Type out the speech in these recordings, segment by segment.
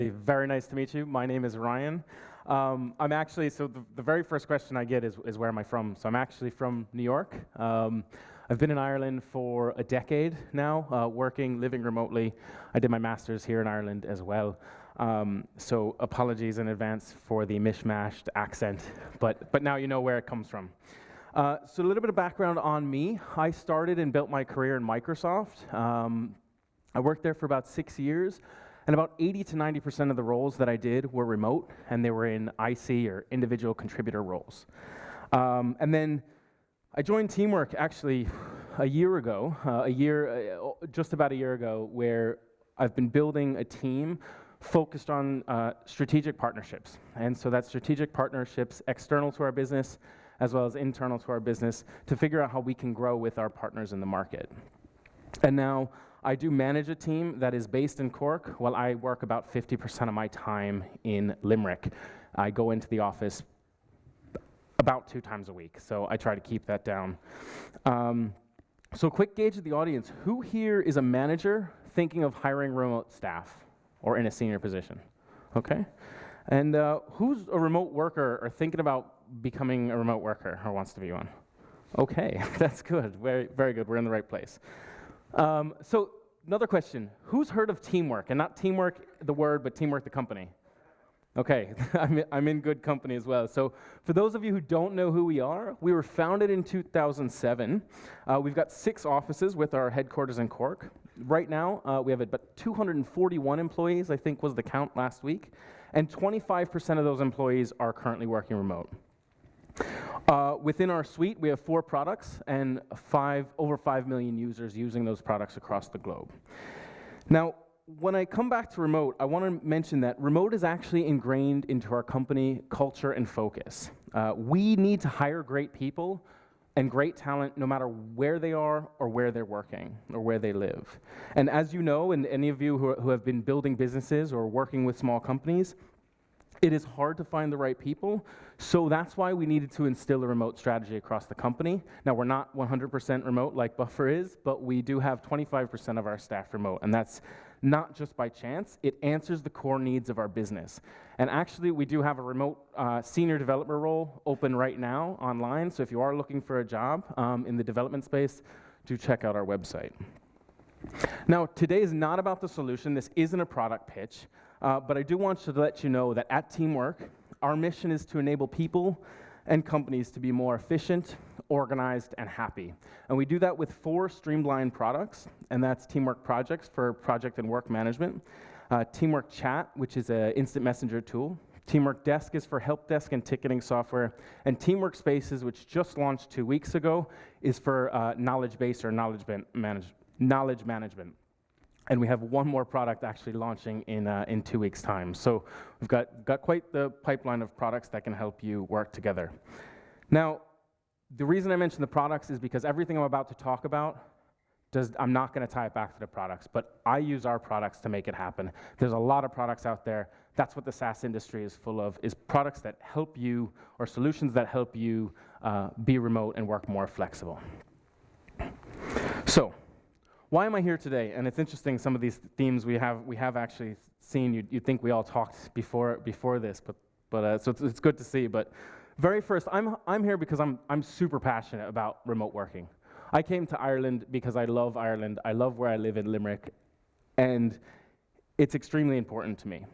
Very nice to meet you. My name is Ryan. I'm actually, the very first question I get is where am I from? So I'm actually from New York. I've been in Ireland for a decade now, living remotely. I did my master's here in Ireland as well. So apologies in advance for the mishmashed accent, but now you know where it comes from. So a little bit of background on me. I started and built my career in Microsoft. I worked there for about 6 years. And about 80 to 90% of the roles that I did were remote, and they were in IC or individual contributor roles. And then I joined Teamwork actually a year ago, just about a year ago, where I've been building a team focused on strategic partnerships. And so that's strategic partnerships external to our business as well as internal to our business to figure out how we can grow with our partners in the market. And now I do manage a team that is based in Cork, while I work about 50% of my time in Limerick. I go into the office about 2 times a week, so I try to keep that down. So quick gauge of the audience. Who here is a manager thinking of hiring remote staff or in a senior position? Okay. And who's a remote worker or thinking about becoming a remote worker or wants to be one? Okay, that's good. Very, very good. We're in the right place. So another question, who's heard of Teamwork? And not Teamwork the word, but Teamwork the company? Okay, I'm in good company as well. So for those of you who don't know who we are, we were founded in 2007. We've got 6 offices with our headquarters in Cork. Right now, we have about 241 employees, I think was the count last week, and 25% of those employees are currently working remote. Within our suite, we have 4 products and over 5 million users using those products across the globe. Now, when I come back to remote, I want to mention that remote is actually ingrained into our company culture and focus. We need to hire great people and great talent no matter where they are or where they're working or where they live. And as you know, and any of you who have been building businesses or working with small companies, it is hard to find the right people, so that's why we needed to instill a remote strategy across the company. Now, we're not 100% remote like Buffer is, but we do have 25% of our staff remote, and that's not just by chance. It answers the core needs of our business. And actually, we do have a remote senior developer role open right now online, so if you are looking for a job in the development space, do check out our website. Now, today is not about the solution. This isn't a product pitch. But I do want to let you know that at Teamwork, our mission is to enable people and companies to be more efficient, organized, and happy. And we do that with 4 streamlined products, and that's Teamwork Projects for project and work management, Teamwork Chat, which is an instant messenger tool, Teamwork Desk is for help desk and ticketing software, and Teamwork Spaces, which just launched 2 weeks ago, is for knowledge base or knowledge management. And we have 1 more product actually launching in 2 weeks' time. So we've got quite the pipeline of products that can help you work together. Now, the reason I mention the products is because everything I'm about to talk about, I'm not going to tie it back to the products, but I use our products to make it happen. There's a lot of products out there. That's what the SaaS industry is full of, is products that help you or solutions that help you be remote and work more flexible. So, why am I here today? And it's interesting, some of these themes we have actually seen. You'd think we all talked before this, but so it's good to see. But very first, I'm here because I'm super passionate about remote working. I came to Ireland because I love Ireland. I love where I live in Limerick, and it's extremely important to me.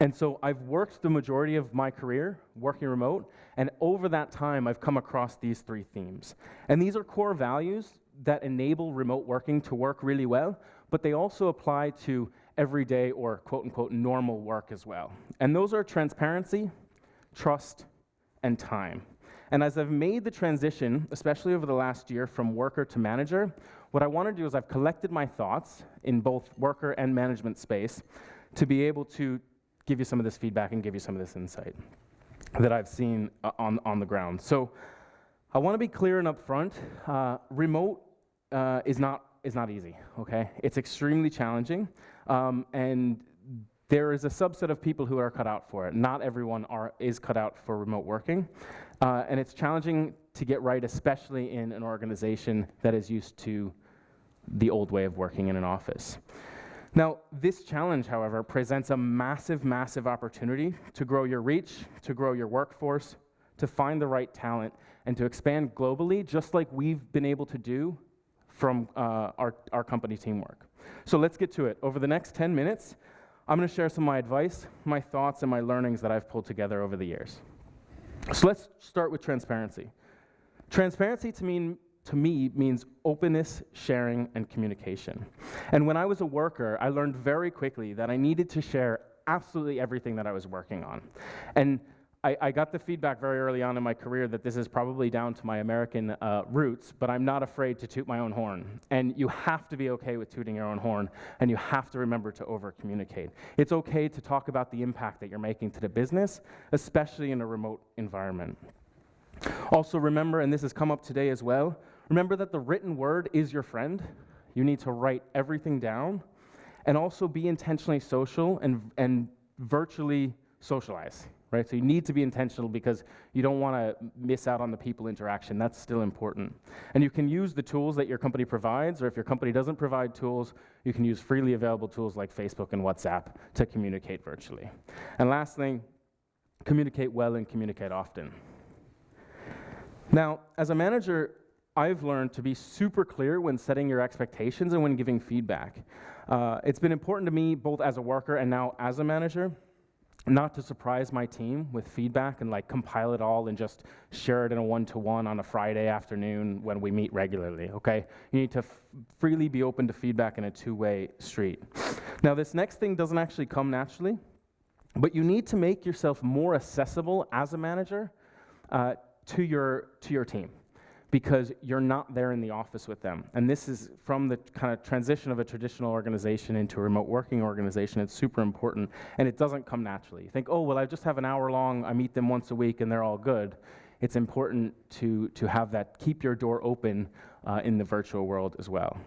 And so I've worked the majority of my career working remote, and over that time, I've come across these 3 themes. And these are core values that enable remote working to work really well, but they also apply to everyday or quote-unquote normal work as well. And those are transparency, trust, and time. And as I've made the transition, especially over the last year, from worker to manager, what I want to do is I've collected my thoughts in both worker and management space to be able to give you some of this feedback and give you some of this insight that I've seen on the ground. So I want to be clear and upfront. Remote is not easy. Okay, it's extremely challenging, and there is a subset of people who are cut out for it. Not everyone is cut out for remote working, and it's challenging to get right, especially in an organization that is used to the old way of working in an office. Now, this challenge, however, presents a massive, massive opportunity to grow your reach, to grow your workforce, to find the right talent, and to expand globally, just like we've been able to do from our company teamwork. So let's get to it. Over the next 10 minutes, I'm going to share some of my advice, my thoughts, and my learnings that I've pulled together over the years. So let's start with transparency. Transparency to me means openness, sharing, and communication. And when I was a worker, I learned very quickly that I needed to share absolutely everything that I was working on. And I got the feedback very early on in my career that this is probably down to my American roots, but I'm not afraid to toot my own horn. And you have to be okay with tooting your own horn, and you have to remember to over-communicate. It's okay to talk about the impact that you're making to the business, especially in a remote environment. Also remember, and this has come up today as well, remember that the written word is your friend. You need to write everything down, and also be intentionally social and virtually socialize. Right? So you need to be intentional because you don't want to miss out on the people interaction. That's still important. And you can use the tools that your company provides, or if your company doesn't provide tools, you can use freely available tools like Facebook and WhatsApp to communicate virtually. And last thing, communicate well and communicate often. Now, as a manager, I've learned to be super clear when setting your expectations and when giving feedback. It's been important to me, both as a worker and now as a manager, not to surprise my team with feedback and compile it all and just share it in a one-to-one on a Friday afternoon when we meet regularly, okay? You need to freely be open to feedback in a two-way street. Now, this next thing doesn't actually come naturally, but you need to make yourself more accessible as a manager to your team, because you're not there in the office with them. And this is from the kind of transition of a traditional organization into a remote working organization. It's super important, and it doesn't come naturally. You think, oh, well, I just have an hour long, I meet them once a week, and they're all good. It's important to have that, keep your door open in the virtual world as well.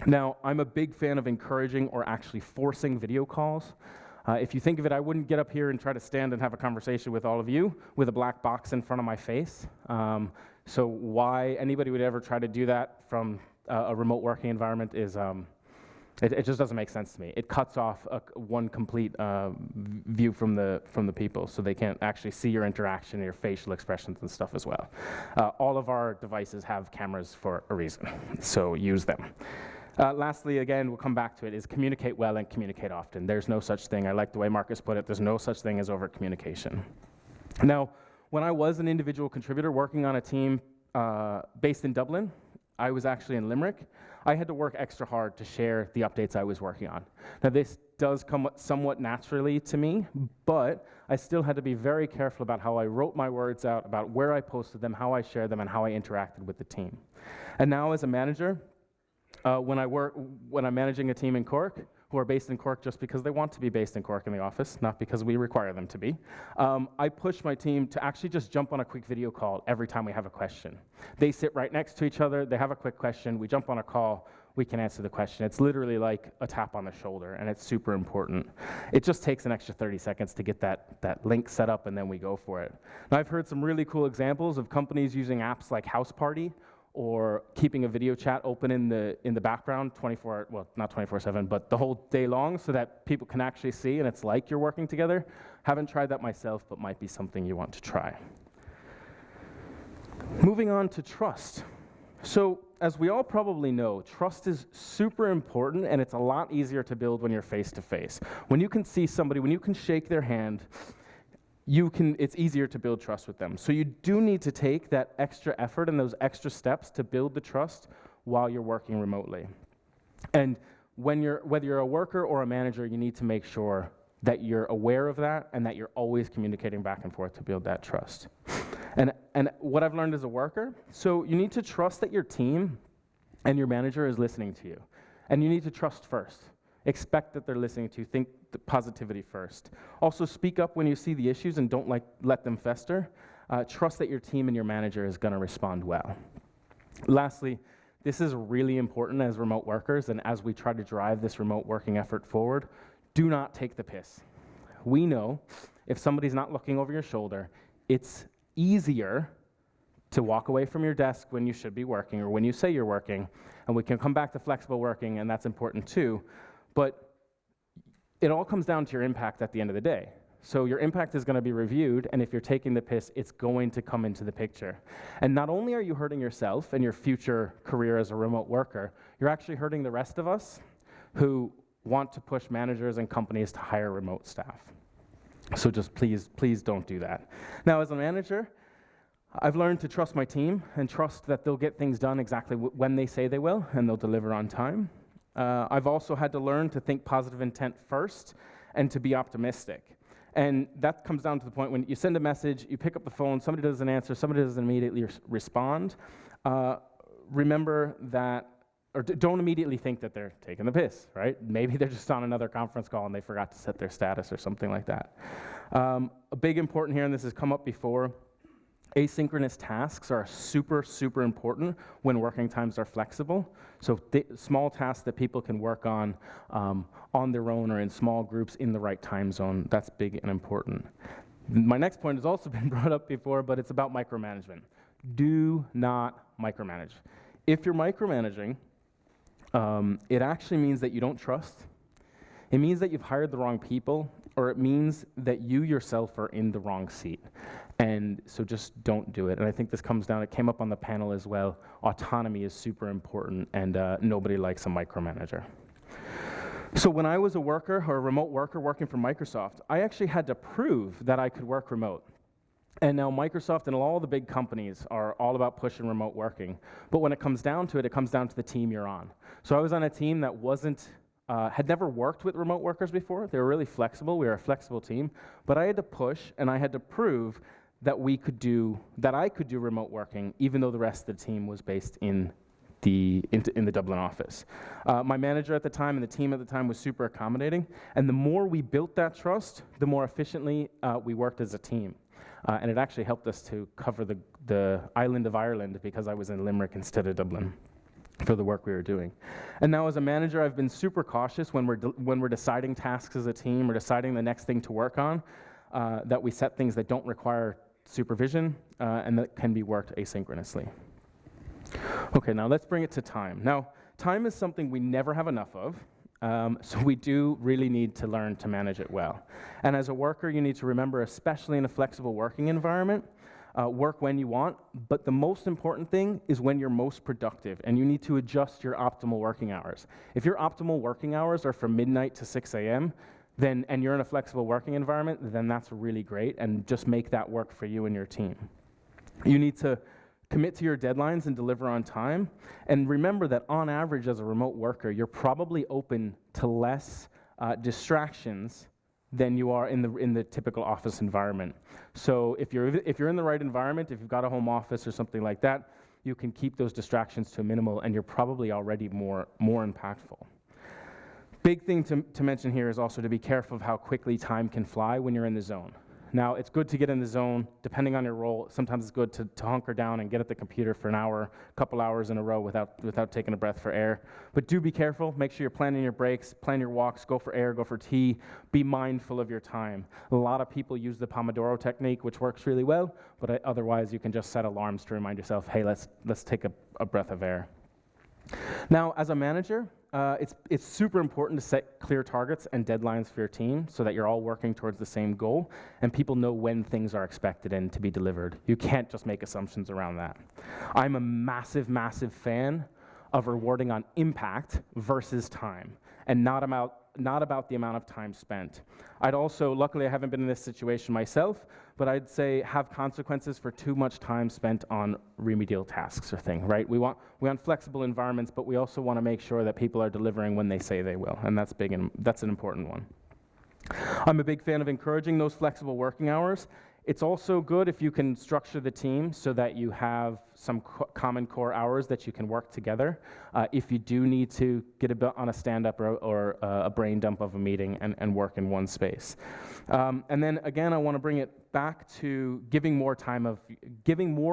Now, I'm a big fan of encouraging or actually forcing video calls. If you think of it, I wouldn't get up here and try to stand and have a conversation with all of you with a black box in front of my face. So why anybody would ever try to do that from a remote working environment is, it just doesn't make sense to me. It cuts off one complete view from the people, so they can't actually see your interaction, your facial expressions and stuff as well. All of our devices have cameras for a reason, so use them. Lastly, again, we'll come back to it, is communicate well and communicate often. There's no such thing. I like the way Marcus put it. There's no such thing as over-communication. Now, when I was an individual contributor working on a team based in Dublin, I was actually in Limerick. I had to work extra hard to share the updates I was working on. Now, this does come somewhat naturally to me, but I still had to be very careful about how I wrote my words out, about where I posted them, how I shared them, and how I interacted with the team. And now, as a manager, when I'm managing a team in Cork, who are based in Cork just because they want to be based in Cork in the office, not because we require them to be, I push my team to actually just jump on a quick video call every time we have a question. They sit right next to each other, they have a quick question, we jump on a call, we can answer the question. It's literally like a tap on the shoulder, and it's super important. It just takes an extra 30 seconds to get that link set up, and then we go for it. Now, I've heard some really cool examples of companies using apps like House Party, or keeping a video chat open in the background not 24/7, but the whole day long, so that people can actually see and it's like you're working together. Haven't tried that myself, but might be something you want to try. Moving on to trust. So, as we all probably know, trust is super important, and it's a lot easier to build when you're face to face. When you can see somebody, when you can shake their hand, it's easier to build trust with them. So you do need to take that extra effort and those extra steps to build the trust while you're working remotely. And whether you're a worker or a manager, you need to make sure that you're aware of that and that you're always communicating back and forth to build that trust. And what I've learned as a worker, so you need to trust that your team and your manager is listening to you. And you need to trust first. Expect that they're listening to you. Think the positivity first. Also, speak up when you see the issues and don't let them fester. Trust that your team and your manager is going to respond well. Lastly, this is really important as remote workers, and as we try to drive this remote working effort forward, do not take the piss. We know if somebody's not looking over your shoulder, it's easier to walk away from your desk when you should be working or when you say you're working, and we can come back to flexible working, and that's important too. But it all comes down to your impact at the end of the day. So your impact is going to be reviewed, and if you're taking the piss, it's going to come into the picture. And not only are you hurting yourself and your future career as a remote worker, you're actually hurting the rest of us who want to push managers and companies to hire remote staff. So just please don't do that. Now, as a manager, I've learned to trust my team and trust that they'll get things done exactly when they say they will, and they'll deliver on time. I've also had to learn to think positive intent first and to be optimistic. And that comes down to the point when you send a message, you pick up the phone, somebody doesn't answer, somebody doesn't immediately respond. Remember that, or don't immediately think that they're taking the piss, right? Maybe they're just on another conference call and they forgot to set their status or something like that. A big important here, and this has come up before, asynchronous tasks are super, super important when working times are flexible. So small tasks that people can work on their own or in small groups in the right time zone, that's big and important. My next point has also been brought up before, but it's about micromanagement. Do not micromanage. If you're micromanaging, it actually means that you don't trust. It means that you've hired the wrong people, or it means that you yourself are in the wrong seat. And so just don't do it. And I think this comes down, it came up on the panel as well, autonomy is super important, and nobody likes a micromanager. So when I was a worker, or a remote worker working for Microsoft, I actually had to prove that I could work remote. And now Microsoft and all the big companies are all about pushing remote working. But when it comes down to it, it comes down to the team you're on. So I was on a team that had never worked with remote workers before. They were really flexible. We were a flexible team. But I had to push, and I had to prove that I could do remote working, even though the rest of the team was based in the Dublin office. My manager at the time and the team at the time was super accommodating, and the more we built that trust, the more efficiently we worked as a team. And it actually helped us to cover the island of Ireland because I was in Limerick instead of Dublin for the work we were doing. And now as a manager, I've been super cautious when we're deciding tasks as a team or deciding the next thing to work on, that we set things that don't require supervision and that can be worked asynchronously. Okay, now let's bring it to time. Now, time is something we never have enough of, so we do really need to learn to manage it well. And as a worker, you need to remember, especially in a flexible working environment, work when you want, but the most important thing is when you're most productive, and you need to adjust your optimal working hours. If your optimal working hours are from midnight to 6 a.m., and you're in a flexible working environment, then that's really great, and just make that work for you and your team. You need to commit to your deadlines and deliver on time, and remember that on average as a remote worker, you're probably open to less distractions than you are in the typical office environment. So if you're in the right environment, if you've got a home office or something like that, you can keep those distractions to a minimal, and you're probably already more impactful. Big thing to mention here is also to be careful of how quickly time can fly when you're in the zone. Now, it's good to get in the zone, depending on your role. Sometimes it's good to hunker down and get at the computer for an hour, a couple hours in a row without taking a breath for air. But do be careful. Make sure you're planning your breaks, plan your walks, go for air, go for tea. Be mindful of your time. A lot of people use the Pomodoro technique, which works really well, but otherwise you can just set alarms to remind yourself, hey, let's take a breath of air. Now, as a manager, it's super important to set clear targets and deadlines for your team so that you're all working towards the same goal and people know when things are expected and to be delivered. You can't just make assumptions around that. I'm a massive, massive fan of rewarding on impact versus time, and not about the amount of time spent. Luckily I haven't been in this situation myself, but I'd say have consequences for too much time spent on remedial tasks or thing, right? We want flexible environments, but we also want to make sure that people are delivering when they say they will, and that's big, and that's an important one. I'm a big fan of encouraging those flexible working hours. It's also good if you can structure the team so that you have some common core hours that you can work together if you do need to get a bit on a stand-up or a brain dump of a meeting and work in one space. And then again, I want to bring it back to giving more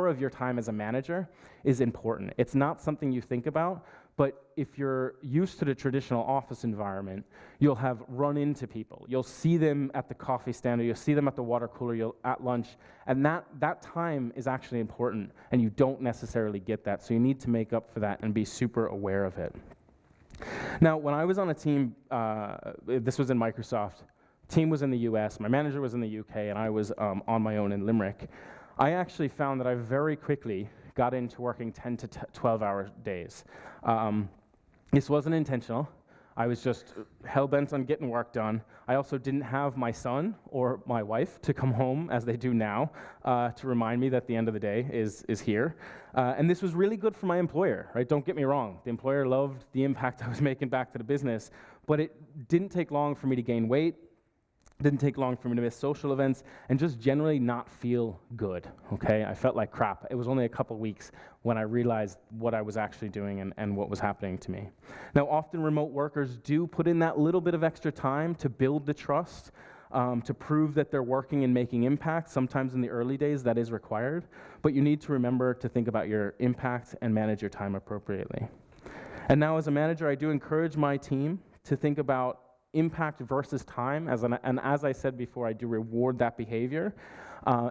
of your time as a manager is important. It's not something you think about, but if you're used to the traditional office environment, you'll have run into people. You'll see them at the coffee stand, or you'll see them at the water cooler, at lunch, and that time is actually important, and you don't necessarily get that, so you need to make up for that and be super aware of it. Now, when I was on a team, this was in Microsoft, team was in the US, my manager was in the UK, and I was on my own in Limerick. I actually found that I very quickly got into working 10 to 12-hour days. This wasn't intentional. I was just hell-bent on getting work done. I also didn't have my son or my wife to come home, as they do now, to remind me that the end of the day is here. And this was really good for my employer, right? Don't get me wrong. The employer loved the impact I was making back to the business, but it didn't take long for me to gain weight. Didn't take long for me to miss social events and just generally not feel good, okay? I felt like crap. It was only a couple weeks when I realized what I was actually doing and what was happening to me. Now, often remote workers do put in that little bit of extra time to build the trust, to prove that they're working and making impact. Sometimes in the early days that is required, but you need to remember to think about your impact and manage your time appropriately. And now as a manager, I do encourage my team to think about impact versus time, and as I said before, I do reward that behavior,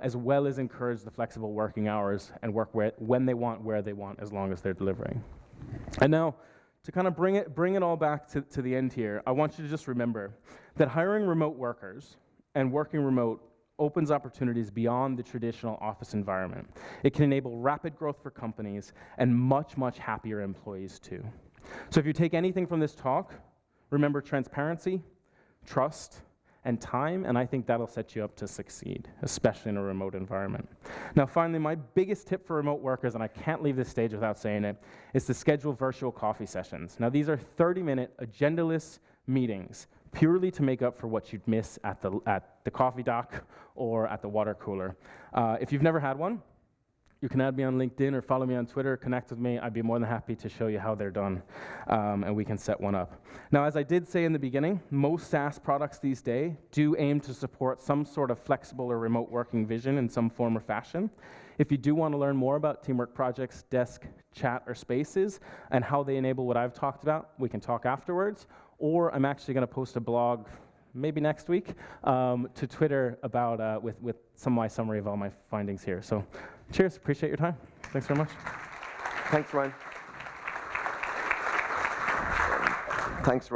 as well as encourage the flexible working hours and work when they want, where they want, as long as they're delivering. And now, to kind of bring it all back to the end here, I want you to just remember that hiring remote workers and working remote opens opportunities beyond the traditional office environment. It can enable rapid growth for companies and much, much happier employees too. So if you take anything from this talk, remember transparency, trust, and time, and I think that'll set you up to succeed, especially in a remote environment. Now finally, my biggest tip for remote workers, and I can't leave this stage without saying it, is to schedule virtual coffee sessions. Now these are 30-minute agendaless meetings, purely to make up for what you'd miss at the coffee dock or at the water cooler. If you've never had one, you can add me on LinkedIn or follow me on Twitter, connect with me. I'd be more than happy to show you how they're done, and we can set one up. Now, as I did say in the beginning, most SaaS products these days do aim to support some sort of flexible or remote working vision in some form or fashion. If you do want to learn more about teamwork projects, desk, chat, or spaces, and how they enable what I've talked about, we can talk afterwards, or I'm actually going to post a blog maybe next week, to Twitter about with some of my summary of all my findings here. So cheers, appreciate your time. Thanks very much. Thanks, Ryan. Thanks, Ryan.